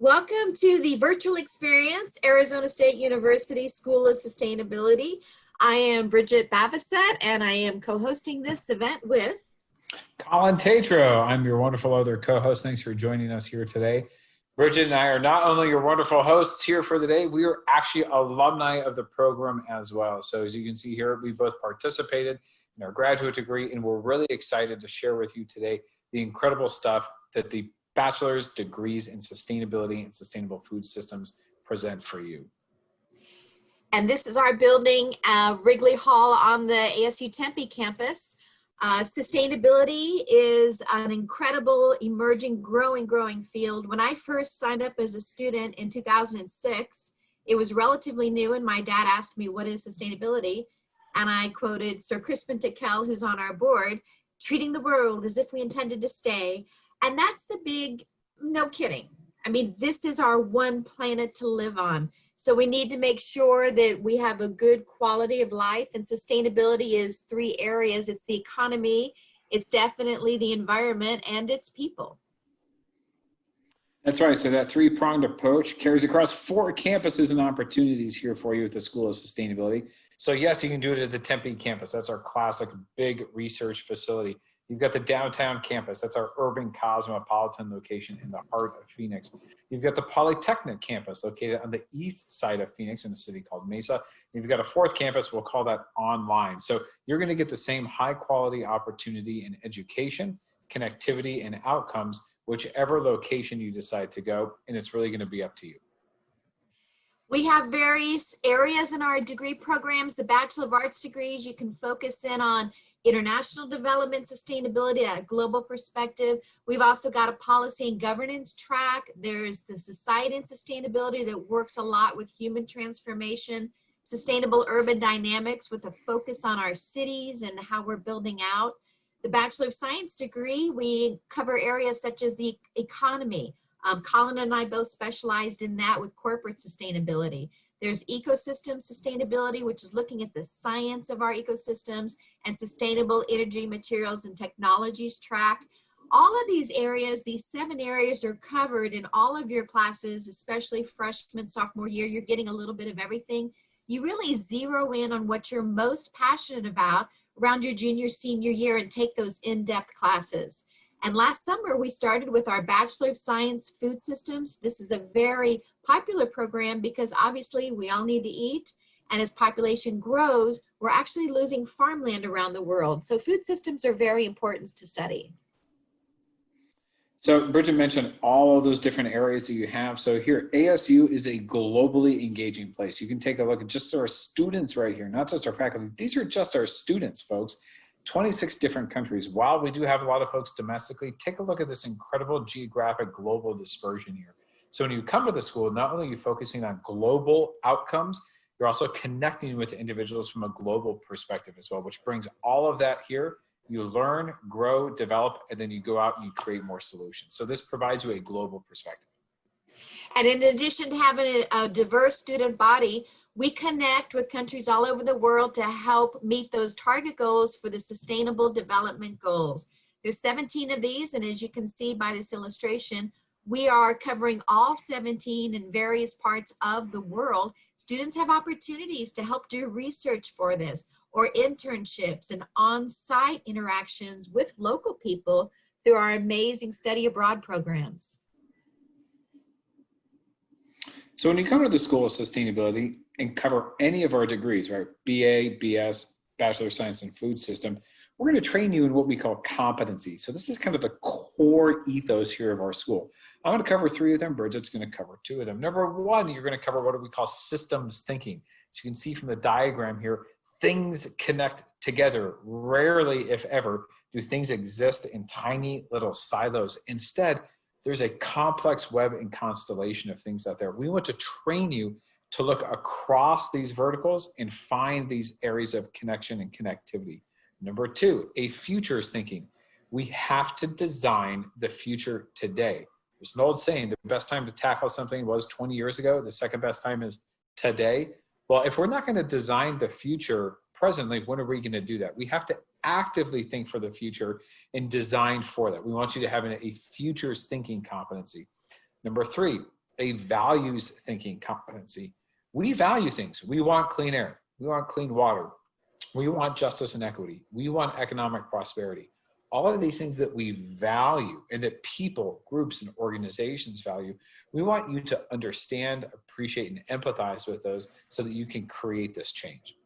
Welcome to the virtual experience, Arizona State University School of Sustainability. I am Bridget Bavasset, and I am co-hosting this event with Colin Tatro. I'm your wonderful other co-host. Thanks for joining us here today. Bridget and I are not only your wonderful hosts here for the day, we are actually alumni of the program as well. So as you can see here, we both participated in our graduate degree, and we're really excited to share with you today the incredible stuff that the bachelor's degrees in sustainability and sustainable food systems present for you. And this is our building, Wrigley Hall on the ASU Tempe campus. Sustainability is an incredible, emerging, growing field. When I first signed up as a student in 2006, it was relatively new, and my dad asked me, what is sustainability? And I quoted Sir Crispin Tickell, who's on our board, treating the world as if we intended to stay. And that's the big, no kidding. I mean, this is our one planet to live on. So we need to make sure that we have a good quality of life, and sustainability is three areas. It's the economy, it's definitely the environment, and it's people. That's right. So that three-pronged approach carries across 4 campuses and opportunities here for you at the School of Sustainability. So yes, you can do it at the Tempe campus. That's our classic big research facility. You've got the downtown campus. That's our urban cosmopolitan location in the heart of Phoenix. You've got the Polytechnic campus located on the east side of Phoenix in a city called Mesa. You've got a 4th campus, we'll call that online. So you're going to get the same high quality opportunity in education, connectivity, and outcomes, whichever location you decide to go, and it's really going to be up to you. We have various areas in our degree programs. The Bachelor of Arts degrees, you can focus in on international development, sustainability, a global perspective. We've also got a policy and governance track. There's the society and sustainability that works a lot with human transformation, sustainable urban dynamics with a focus on our cities and how we're building out. The Bachelor of Science degree, we cover areas such as the economy. Colin and I both specialized in that with corporate sustainability. There's ecosystem sustainability, which is looking at the science of our ecosystems, and sustainable energy, materials, and technologies track. All of these areas, these 7 areas, are covered in all of your classes, especially freshman, sophomore year. You're getting a little bit of everything. You really zero in on what you're most passionate about around your junior, senior year and take those in-depth classes. And last summer, we started with our Bachelor of Science Food Systems. This is a very popular program because obviously we all need to eat. And as population grows, we're actually losing farmland around the world. So food systems are very important to study. So Bridget mentioned all of those different areas that you have. So here, ASU is a globally engaging place. You can take a look at just our students right here, not just our faculty. These are just our students, folks. 26 different countries. While we do have a lot of folks domestically, take a look at this incredible geographic global dispersion here. So when you come to the school, not only are you focusing on global outcomes, you're also connecting with individuals from a global perspective as well, which brings all of that here. You learn, grow, develop, and then you go out and you create more solutions. So this provides you a global perspective. And in addition to having a diverse student body, we connect with countries all over the world to help meet those target goals for the Sustainable Development Goals. There's 17 of these, and as you can see by this illustration, we are covering all 17 in various parts of the world. Students have opportunities to help do research for this, or internships and on-site interactions with local people through our amazing study abroad programs. So when you come to the School of Sustainability and cover any of our degrees, right, BA, BS, Bachelor of Science in Food System, we're going to train you in what we call competencies. So this is kind of the core ethos here of our school. I'm going to cover 3 of them. Bridget's going to cover 2 of them. Number 1, you're going to cover what we call systems thinking. So you can see from the diagram here, things connect together. Rarely, if ever, do things exist in tiny little silos. Instead, there's a complex web and constellation of things out there. We want to train you to look across these verticals and find these areas of connection and connectivity. Number 2, a futures thinking. We have to design the future today. There's an old saying, the best time to tackle something was 20 years ago. The second best time is today. Well, if we're not going to design the future presently, when are we going to do that? We have to actively think for the future and design for that. We want you to have a futures thinking competency. Number 3, a values thinking competency. We value things. We want clean air. We want clean water. We want justice and equity. We want economic prosperity. All of these things that we value and that people, groups, and organizations value, we want you to understand, appreciate, and empathize with those so that you can create this change.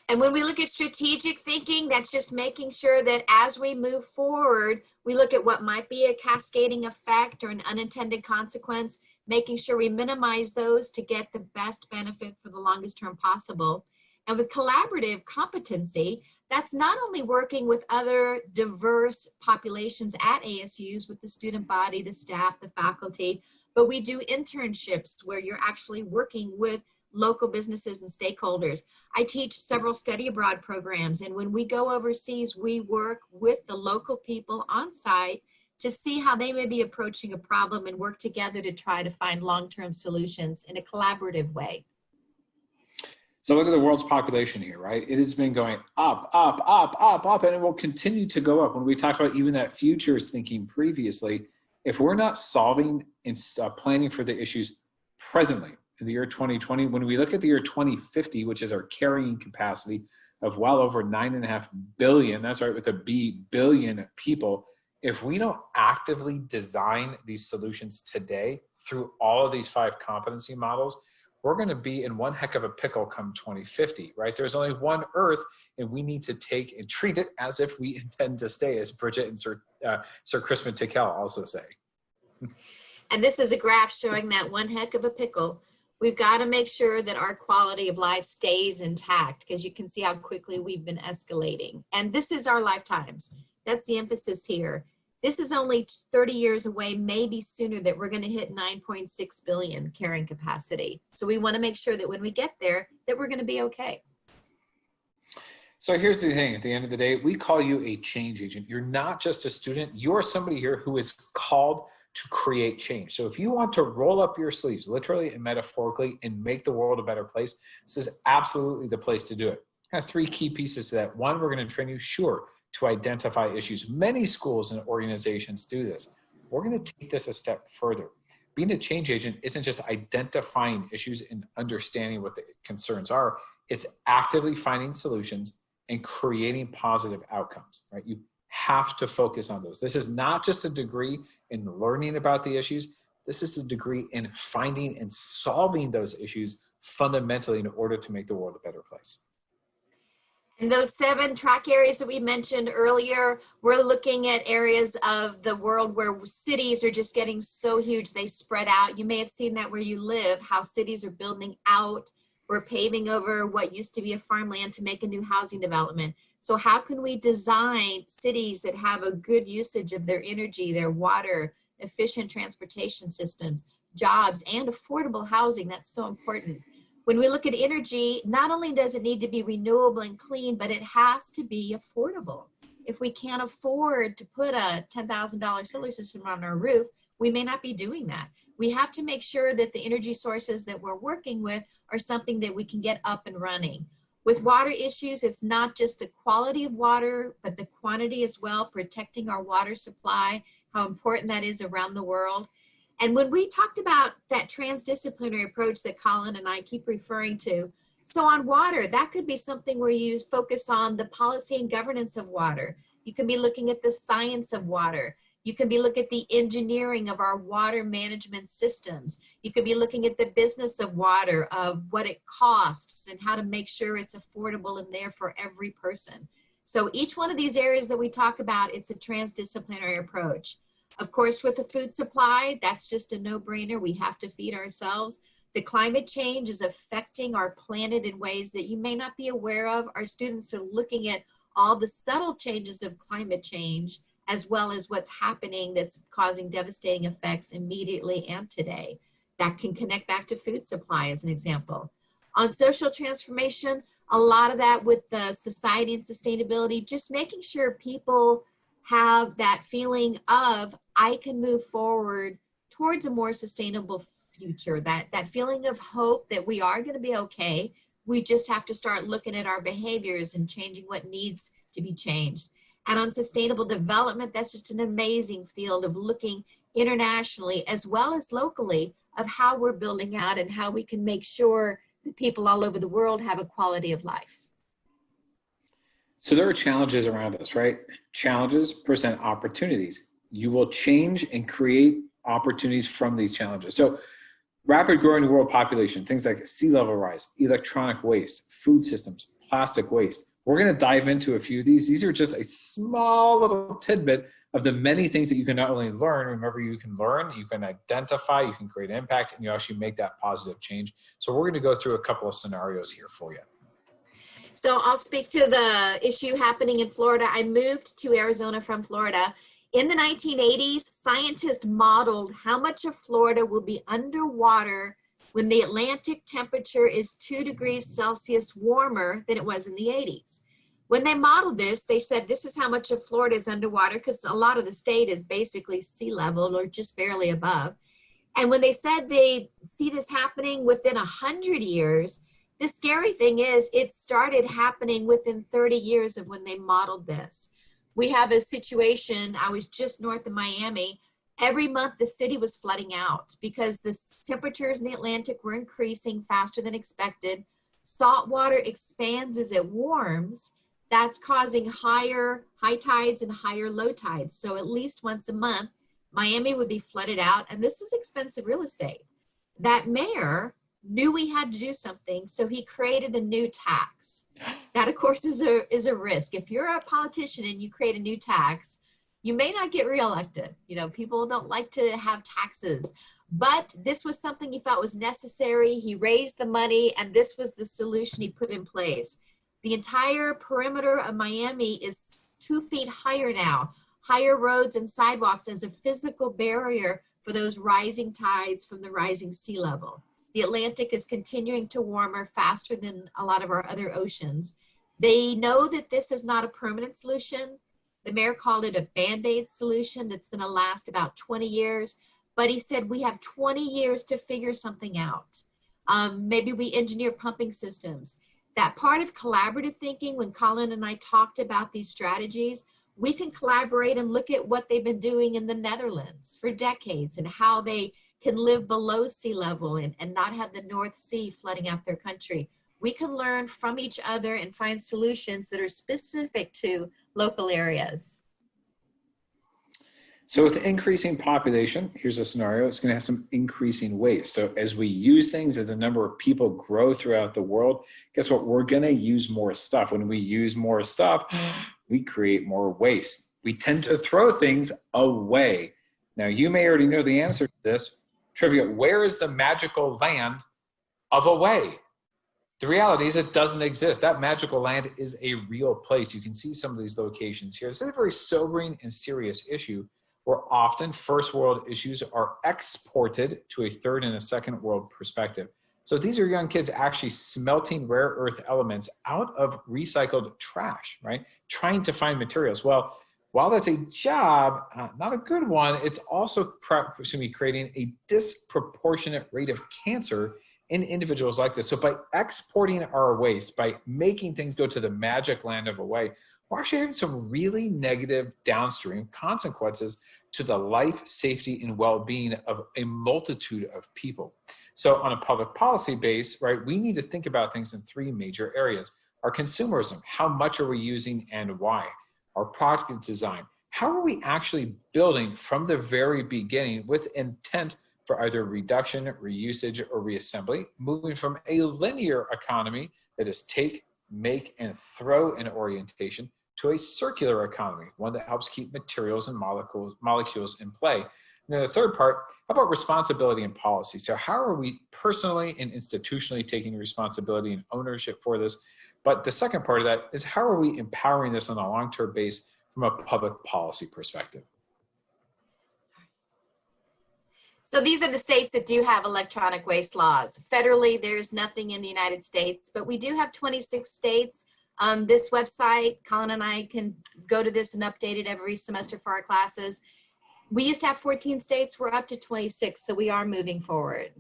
And when we look at strategic thinking, that's just making sure that as we move forward, we look at what might be a cascading effect or an unintended consequence, making sure we minimize those to get the best benefit for the longest term possible. And with collaborative competency, that's not only working with other diverse populations at ASUs with the student body, the staff, the faculty, but we do internships where you're actually working with local businesses and stakeholders. I teach several study abroad programs, and when we go overseas, we work with the local people on site to see how they may be approaching a problem and work together to try to find long-term solutions in a collaborative way. So look at the world's population here, right? It has been going up, up, up, up, up, and it will continue to go up. When we talked about even that futures thinking previously, if we're not solving and planning for the issues presently in the year 2020, when we look at the year 2050, which is our carrying capacity of well over 9.5 billion, that's right, with a B, billion people, if we don't actively design these solutions today through all of these 5 competency models, we're going to be in one heck of a pickle come 2050, right? There's only one Earth, and we need to take and treat it as if we intend to stay, as Bridget and Sir Crispin Tickell also say. And this is a graph showing that one heck of a pickle. We've got to make sure that our quality of life stays intact, because you can see how quickly we've been escalating. And this is our lifetimes. That's the emphasis here. This is only 30 years away, maybe sooner, that we're going to hit 9.6 billion carrying capacity. So we want to make sure that when we get there, that we're going to be okay. So here's the thing, at the end of the day, we call you a change agent. You're not just a student, you're somebody here who is called to create change. So if you want to roll up your sleeves, literally and metaphorically, and make the world a better place, this is absolutely the place to do it. Kind of 3 key pieces to that. One, we're going to train you, sure, to identify issues. Many schools and organizations do this. We're going to take this a step further. Being a change agent isn't just identifying issues and understanding what the concerns are. It's actively finding solutions and creating positive outcomes, right? You have to focus on those. This is not just a degree in learning about the issues. This is a degree in finding and solving those issues fundamentally in order to make the world a better place. And those 7 track areas that we mentioned earlier, we're looking at areas of the world where cities are just getting so huge, they spread out. You may have seen that where you live, how cities are building out. We're paving over what used to be a farmland to make a new housing development. So how can we design cities that have a good usage of their energy, their water, efficient transportation systems, jobs, and affordable housing? That's so important. When we look at energy, not only does it need to be renewable and clean, but it has to be affordable. If we can't afford to put a $10,000 solar system on our roof, we may not be doing that. We have to make sure that the energy sources that we're working with are something that we can get up and running. With water issues, it's not just the quality of water, but the quantity as well, protecting our water supply, how important that is around the world. And when we talked about that transdisciplinary approach that Colin and I keep referring to, so on water, that could be something where you focus on the policy and governance of water. You can be looking at the science of water. You can be looking at the engineering of our water management systems. You could be looking at the business of water, of what it costs and how to make sure it's affordable and there for every person. So each one of these areas that we talk about, it's a transdisciplinary approach. Of course, with the food supply, that's just a no-brainer. We have to feed ourselves. The climate change is affecting our planet in ways that you may not be aware of. Our students are looking at all the subtle changes of climate change, as well as what's happening that's causing devastating effects immediately and today. That can connect back to food supply as an example. On social transformation, a lot of that with the society and sustainability, just making sure people have that feeling of, I can move forward towards a more sustainable future, that feeling of hope that we are going to be okay. We just have to start looking at our behaviors and changing what needs to be changed. And on sustainable development, that's just an amazing field of looking internationally as well as locally of how we're building out and how we can make sure that people all over the world have a quality of life. So there are challenges around us, right? Challenges present opportunities. You will change and create opportunities from these challenges. So rapid growing world population, things like sea level rise, electronic waste, food systems, plastic waste. We're going to dive into a few of these. These are just a small little tidbit of the many things that you can not only learn, remember you can learn, you can identify, you can create impact, and you actually make that positive change. So we're going to go through a couple of scenarios here for you. So I'll speak to the issue happening in Florida. I moved to Arizona from Florida. In the 1980s, scientists modeled how much of Florida will be underwater when the Atlantic temperature is 2 degrees Celsius warmer than it was in the 80s. When they modeled this, they said this is how much of Florida is underwater because a lot of the state is basically sea level or just barely above. And when they said they see this happening within 100 years, the scary thing is it started happening within 30 years of when they modeled this. We have a situation, I was just north of Miami. Every month the city was flooding out because the temperatures in the Atlantic were increasing faster than expected. Salt water expands as it warms. That's causing higher high tides and higher low tides. So at least once a month, Miami would be flooded out, and this is expensive real estate. That mayor knew we had to do something, so he created a new tax. That, of course, is a risk. If you're a politician and you create a new tax, you may not get reelected. You know, people don't like to have taxes, but this was something he felt was necessary. He raised the money, and this was the solution he put in place. The entire perimeter of Miami is 2 feet higher now, higher roads and sidewalks as a physical barrier for those rising tides from the rising sea level. The Atlantic is continuing to warmer faster than a lot of our other oceans. They know that this is not a permanent solution. The mayor called it a Band-Aid solution that's going to last about 20 years. But he said we have 20 years to figure something out. Maybe we engineer pumping systems. That part of collaborative thinking, when Colin and I talked about these strategies, we can collaborate and look at what they've been doing in the Netherlands for decades and how they can live below sea level and not have the North Sea flooding out their country. We can learn from each other and find solutions that are specific to local areas. So with increasing population, here's a scenario, it's going to have some increasing waste. So as we use things, as the number of people grow throughout the world, guess what? We're going to use more stuff. When we use more stuff, we create more waste. We tend to throw things away. Now, you may already know the answer to this. Trivia, where is the magical land of away? The reality is it doesn't exist. That magical land is a real place. You can see some of these locations here. This is a very sobering and serious issue where often first world issues are exported to a third and a second world perspective. So these are young kids actually smelting rare earth elements out of recycled trash, right? Trying to find materials. Well, while that's a job, not a good one, it's also creating a disproportionate rate of cancer in individuals like this. So by exporting our waste, by making things go to the magic land of away, we're actually having some really negative downstream consequences to the life, safety, and well-being of a multitude of people. So on a public policy base, right, we need to think about things in 3 major areas. Our consumerism, how much are we using and why? Our product design, how are we actually building from the very beginning with intent for either reduction, reusage, or reassembly, moving from a linear economy that is take, make, and throw in orientation to a circular economy, one that helps keep materials and molecules in play. And then the third part, how about responsibility and policy? So how are we personally and institutionally taking responsibility and ownership for this? But the second part of that is how are we empowering this on a long-term base from a public policy perspective? So these are the states that do have electronic waste laws. Federally, there's nothing in the United States, but we do have 26 states. This website, Colin and I can go to this and update it every semester for our classes. We used to have 14 states, we're up to 26, so we are moving forward.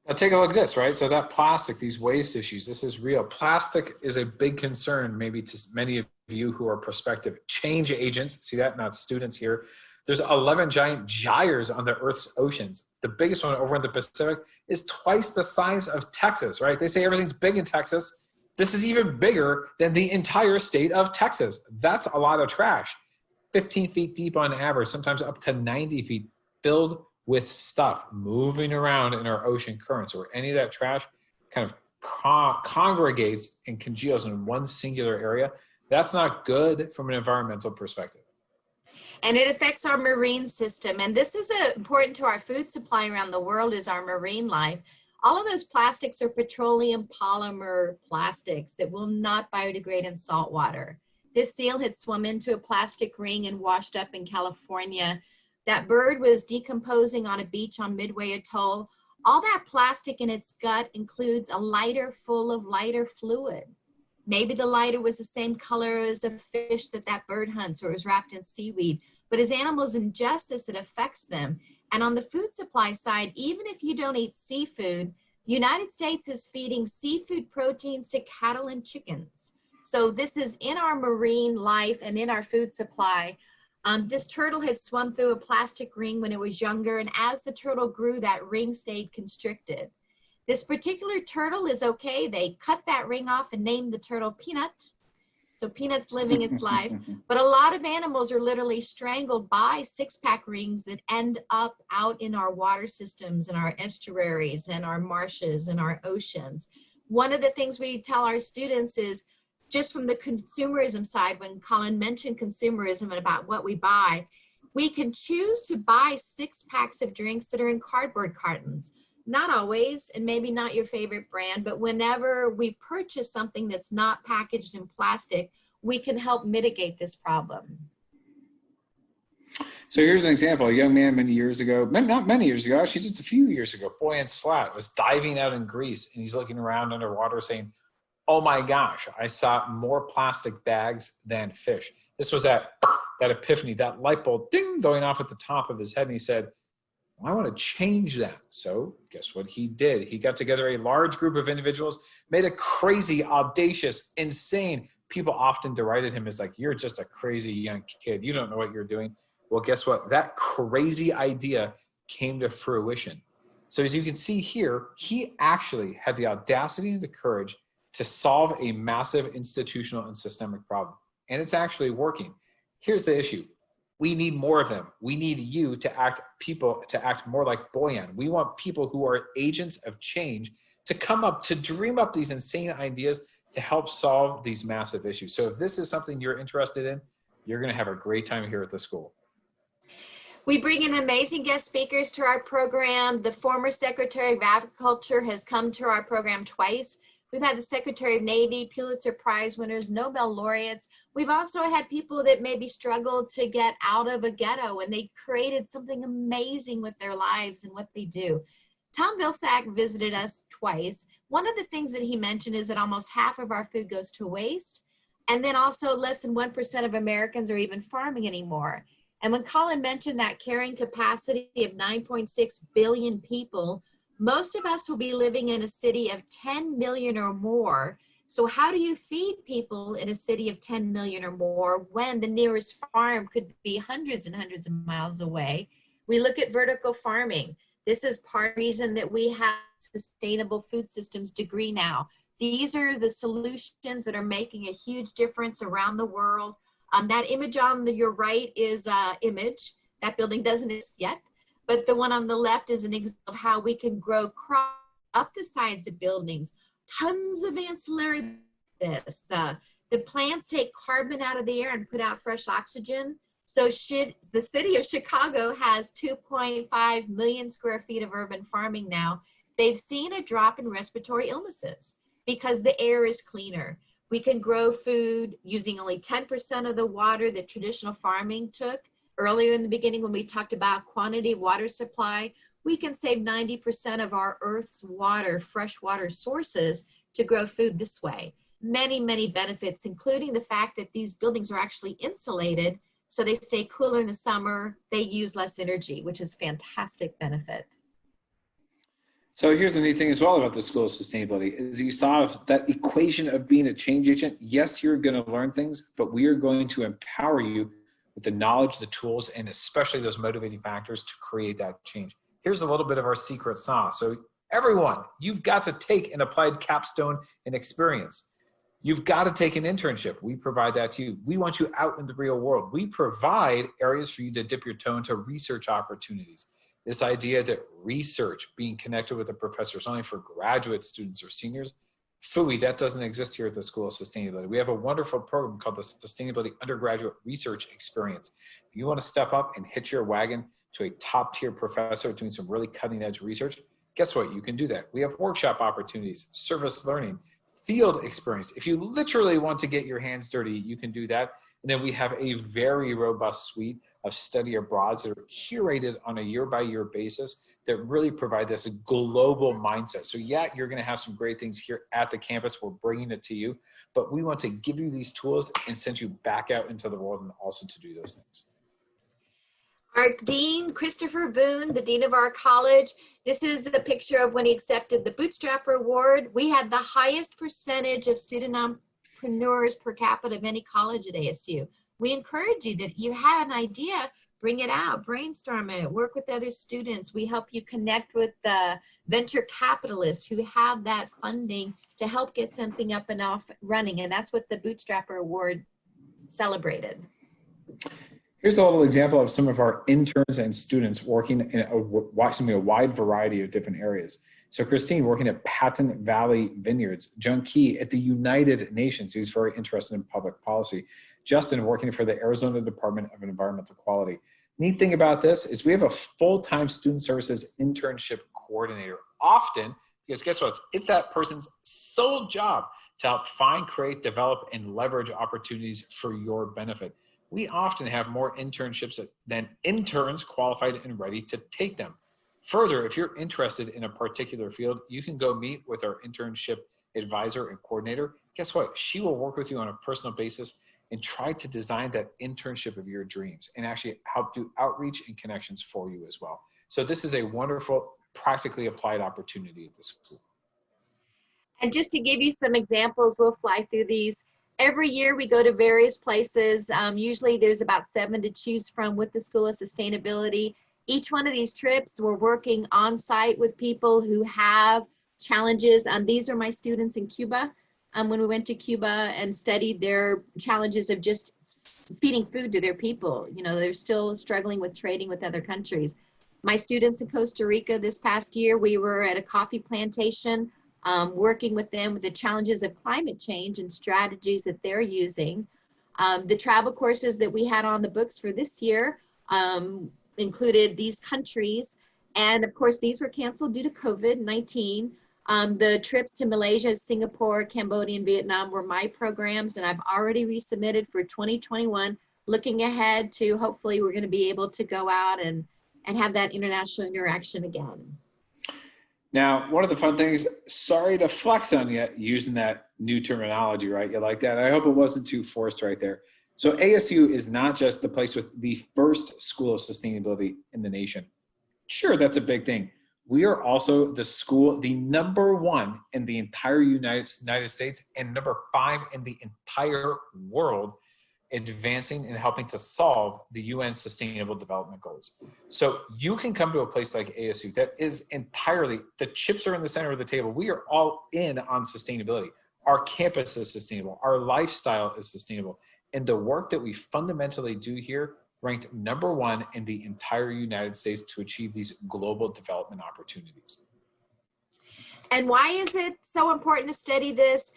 Now take a look at this, right? So that plastic, these waste issues, this is real. Plastic is a big concern, maybe to many of you who are prospective change agents. See that? Not students here. There's 11 giant gyres on the Earth's oceans. The biggest one over in the Pacific is twice the size of Texas, right? They say everything's big in Texas. This is even bigger than the entire state of Texas. That's a lot of trash. 15 feet deep on average, sometimes up to 90 feet, filled with stuff moving around in our ocean currents, where any of that trash kind of congregates and congeals in one singular area. That's not good from an environmental perspective. And it affects our marine system. And this is important to our food supply around the world, is our marine life. All of those plastics are petroleum polymer plastics that will not biodegrade in salt water. This seal had swum into a plastic ring and washed up in California. That bird was decomposing on a beach on Midway Atoll. All that plastic in its gut includes a lighter full of lighter fluid. Maybe the lighter was the same color as a fish that bird hunts, or is wrapped in seaweed. But as animals ingest this, it affects them. And on the food supply side, even if you don't eat seafood, the United States is feeding seafood proteins to cattle and chickens. So this is in our marine life and in our food supply. This turtle had swum through a plastic ring when it was younger, and as the turtle grew, that ring stayed constricted. This particular turtle is okay. They cut that ring off and named the turtle Peanut. So Peanut's living its life. But a lot of animals are literally strangled by six-pack rings that end up out in our water systems and our estuaries and our marshes and our oceans. One of the things we tell our students is, just from the consumerism side, when Colin mentioned consumerism and about what we buy, we can choose to buy 6 packs of drinks that are in cardboard cartons. Not always, and maybe not your favorite brand, but whenever we purchase something that's not packaged in plastic, we can help mitigate this problem. So here's an example. A young man many years ago, not many years ago, actually just a few years ago, Boyan Slat was diving out in Greece, and he's looking around underwater saying, "Oh my gosh, I saw more plastic bags than fish." This was that epiphany, that light bulb ding going off at the top of his head. And he said, "I want to change that." So guess what he did? He got together a large group of individuals, made a crazy, audacious, insane. People often derided him as like, "You're just a crazy young kid. You don't know what you're doing." Well, guess what? That crazy idea came to fruition. So as you can see here, he actually had the audacity and the courage to solve a massive institutional and systemic problem. And it's actually working. Here's the issue. We need more of them. We need you to act more like Boyan. We want people who are agents of change to come up, to dream up these insane ideas to help solve these massive issues. So if this is something you're interested in, you're going to have a great time here at the school. We bring in amazing guest speakers to our program. The former Secretary of Agriculture has come to our program twice. We've had the Secretary of Navy, Pulitzer Prize winners, Nobel laureates. We've also had people that maybe struggled to get out of a ghetto, and they created something amazing with their lives and what they do. Tom Vilsack visited us twice. One of the things that he mentioned is that almost half of our food goes to waste. And then also less than 1% of Americans are even farming anymore. And when Colin mentioned that carrying capacity of 9.6 billion people, most of us will be living in a city of 10 million or more. So how do you feed people in a city of 10 million or more when the nearest farm could be hundreds and hundreds of miles away? We look at vertical farming. This is part of the reason that we have sustainable food systems degree now. These are the solutions that are making a huge difference around the world. That image on your right is image. That building doesn't exist yet. But the one on the left is an example of how we can grow crops up the sides of buildings. Tons of ancillary this. The plants take carbon out of the air and put out fresh oxygen. So the city of Chicago has 2.5 million square feet of urban farming now. They've seen a drop in respiratory illnesses because the air is cleaner. We can grow food using only 10% of the water that traditional farming took. Earlier in the beginning, when we talked about quantity water supply, we can save 90% of our Earth's water, fresh water sources to grow food this way. Many, many benefits, including the fact that these buildings are actually insulated, so they stay cooler in the summer, they use less energy, which is fantastic benefit. So here's the neat thing as well about the School of Sustainability is you saw that equation of being a change agent. Yes, you're going to learn things, but we are going to empower you with the knowledge, the tools, and especially those motivating factors to create that change. Here's a little bit of our secret sauce. So everyone, you've got to take an applied capstone and experience. You've got to take an internship. We provide that to you. We want you out in the real world. We provide areas for you to dip your toe into research opportunities. This idea that research, being connected with a professor, is only for graduate students or seniors, phooey, that doesn't exist here at the School of Sustainability. We have a wonderful program called the Sustainability Undergraduate Research Experience. If you want to step up and hitch your wagon to a top-tier professor doing some really cutting-edge research, guess what? You can do that. We have workshop opportunities, service learning, field experience. If you literally want to get your hands dirty, you can do that. And then we have a very robust suite of study abroads that are curated on a year-by-year basis that really provide this global mindset. So yeah, you're gonna have some great things here at the campus. We're bringing it to you, but we want to give you these tools and send you back out into the world and also to do those things. Our Dean, Christopher Boone, the Dean of our college, this is a picture of when he accepted the Bootstrapper Award. We had the highest percentage of student entrepreneurs per capita of any college at ASU. We encourage you that you have an idea, bring it out, brainstorm it, work with other students. We help you connect with the venture capitalists who have that funding to help get something up and off running. And that's what the Bootstrapper Award celebrated. Here's a little example of some of our interns and students working in a wide variety of different areas. So Christine working at Patton Valley Vineyards, Jung Key at the United Nations, who's very interested in public policy. Justin working for the Arizona Department of Environmental Quality. Neat thing about this is we have a full-time student services internship coordinator, often, because guess what? It's that person's sole job to help find, create, develop, and leverage opportunities for your benefit. We often have more internships than interns qualified and ready to take them. Further, if you're interested in a particular field, you can go meet with our internship advisor and coordinator. Guess what? She will work with you on a personal basis and try to design that internship of your dreams and actually help do outreach and connections for you as well. So this is a wonderful, practically applied opportunity at the school. And just to give you some examples, we'll fly through these. Every year we go to various places. Usually there's about 7 to choose from with the School of Sustainability. Each one of these trips, we're working on site with people who have challenges. These are my students in Cuba. When we went to Cuba and studied their challenges of just feeding food to their people. You know, they're still struggling with trading with other countries. My students in Costa Rica this past year, we were at a coffee plantation, working with them with the challenges of climate change and strategies that they're using. The travel courses that we had on the books for this year included these countries. And of course, these were canceled due to COVID-19. The trips to Malaysia, Singapore, Cambodia, and Vietnam were my programs, and I've already resubmitted for 2021, looking ahead to hopefully we're going to be able to go out and have that international interaction again. Now, one of the fun things, sorry to flex on you using that new terminology, right? You like that? I hope it wasn't too forced right there. So ASU is not just the place with the first School of Sustainability in the nation. Sure, that's a big thing. We are also the school, the #1 in the entire United States and #5 in the entire world, advancing and helping to solve the UN Sustainable Development Goals. So you can come to a place like ASU that is entirely, the chips are in the center of the table. We are all in on sustainability. Our campus is sustainable. Our lifestyle is sustainable. And the work that we fundamentally do here ranked #1 in the entire United States to achieve these global development opportunities. And why is it so important to study this?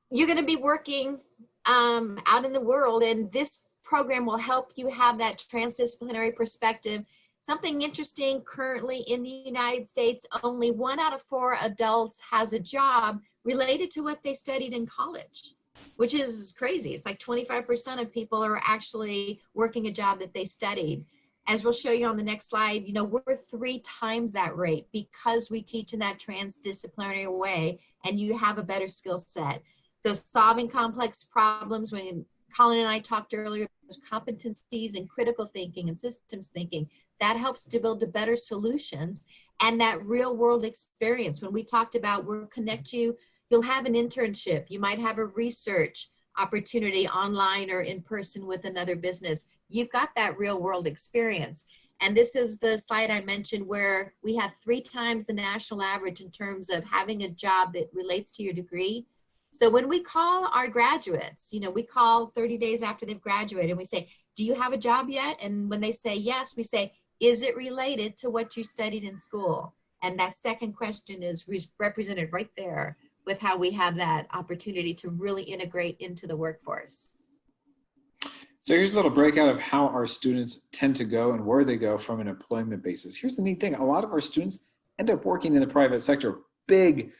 You're going to be working out in the world, and this program will help you have that transdisciplinary perspective. Something interesting currently in the United States, only 1 out of 4 adults has a job related to what they studied in college, which is crazy. It's like 25% of people are actually working a job that they studied. As we'll show you on the next slide, you know, we're 3 times that rate because we teach in that transdisciplinary way and you have a better skill set. Those solving complex problems, when Colin and I talked earlier, those competencies and critical thinking and systems thinking, that helps to build better solutions and that real world experience. When we talked about we'll connect you, you'll have an internship, you might have a research opportunity online or in person with another business. you've got that real world experience. And this is the slide I mentioned where we have 3 times the national average in terms of having a job that relates to your degree. So when we call our graduates, we call 30 days after they've graduated and we say, do you have a job yet? And when they say yes, we say, is it related to what you studied in school? And that second question is represented right there with how we have that opportunity to really integrate into the workforce. So here's a little breakout of how our students tend to go and where they go from an employment basis. Here's the neat thing. A lot of our students end up working in the private sector. Big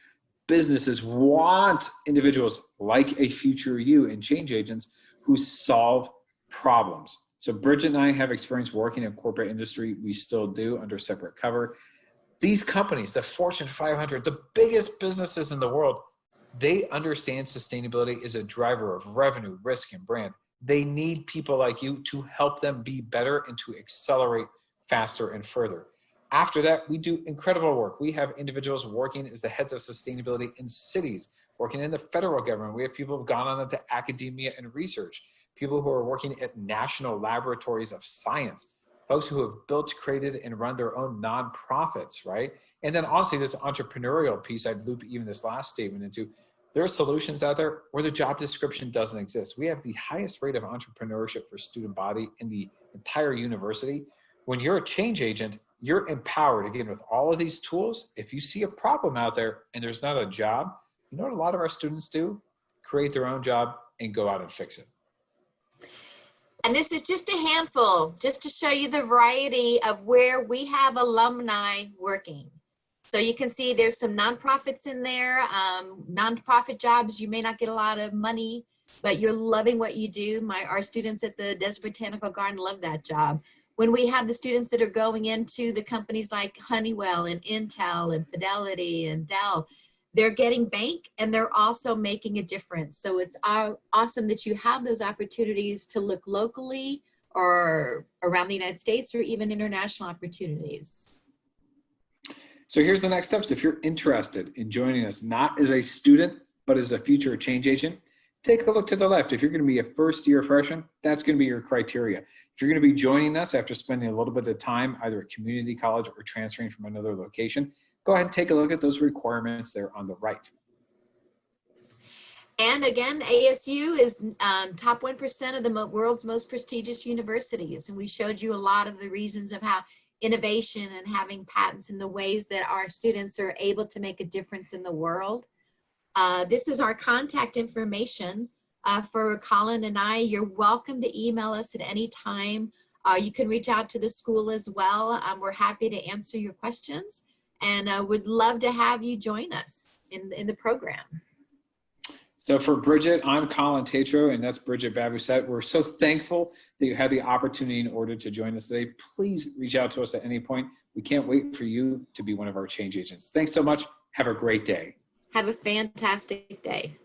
businesses want individuals like a future you and change agents who solve problems. So Bridget and I have experience working in corporate industry. We still do under separate cover. These companies, the Fortune 500, the biggest businesses in the world, they understand sustainability is a driver of revenue, risk, and brand. They need people like you to help them be better and to accelerate faster and further. After that, we do incredible work. We have individuals working as the heads of sustainability in cities, working in the federal government. We have people who've gone on into academia and research, people who are working at national laboratories of science, folks who have built, created, and run their own nonprofits, right? And then honestly, this entrepreneurial piece, I'd loop even this last statement into, there are solutions out there where the job description doesn't exist. We have the highest rate of entrepreneurship for student body in the entire university. When you're a change agent, you're empowered, again, with all of these tools. If you see a problem out there and there's not a job, you know what a lot of our students do? Create their own job and go out and fix it. And this is just a handful, just to show you the variety of where we have alumni working. So you can see there's some nonprofits in there, nonprofit jobs. You may not get a lot of money, but you're loving what you do. Our students at the Desert Botanical Garden love that job. When we have the students that are going into the companies like Honeywell and Intel and Fidelity and Dell, they're getting bank and they're also making a difference. So it's awesome that you have those opportunities to look locally or around the United States or even international opportunities. So here's the next steps. If you're interested in joining us, not as a student, but as a future change agent, take a look to the left. If you're going to be a first-year freshman, that's going to be your criteria. If you're going to be joining us after spending a little bit of time, either at community college or transferring from another location, go ahead and take a look at those requirements there on the right. And again, ASU is top 1% of the world's most prestigious universities. And we showed you a lot of the reasons of how innovation and having patents and the ways that our students are able to make a difference in the world. This is our contact information for Colin and I. You're welcome to email us at any time. You can reach out to the school as well. We're happy to answer your questions and would love to have you join us in the program. So for Bridget, I'm Colin Tatro, and that's Bridget Babusette. We're so thankful that you had the opportunity in order to join us today. Please reach out to us at any point. We can't wait for you to be one of our change agents. Thanks so much. Have a great day. Have a fantastic day.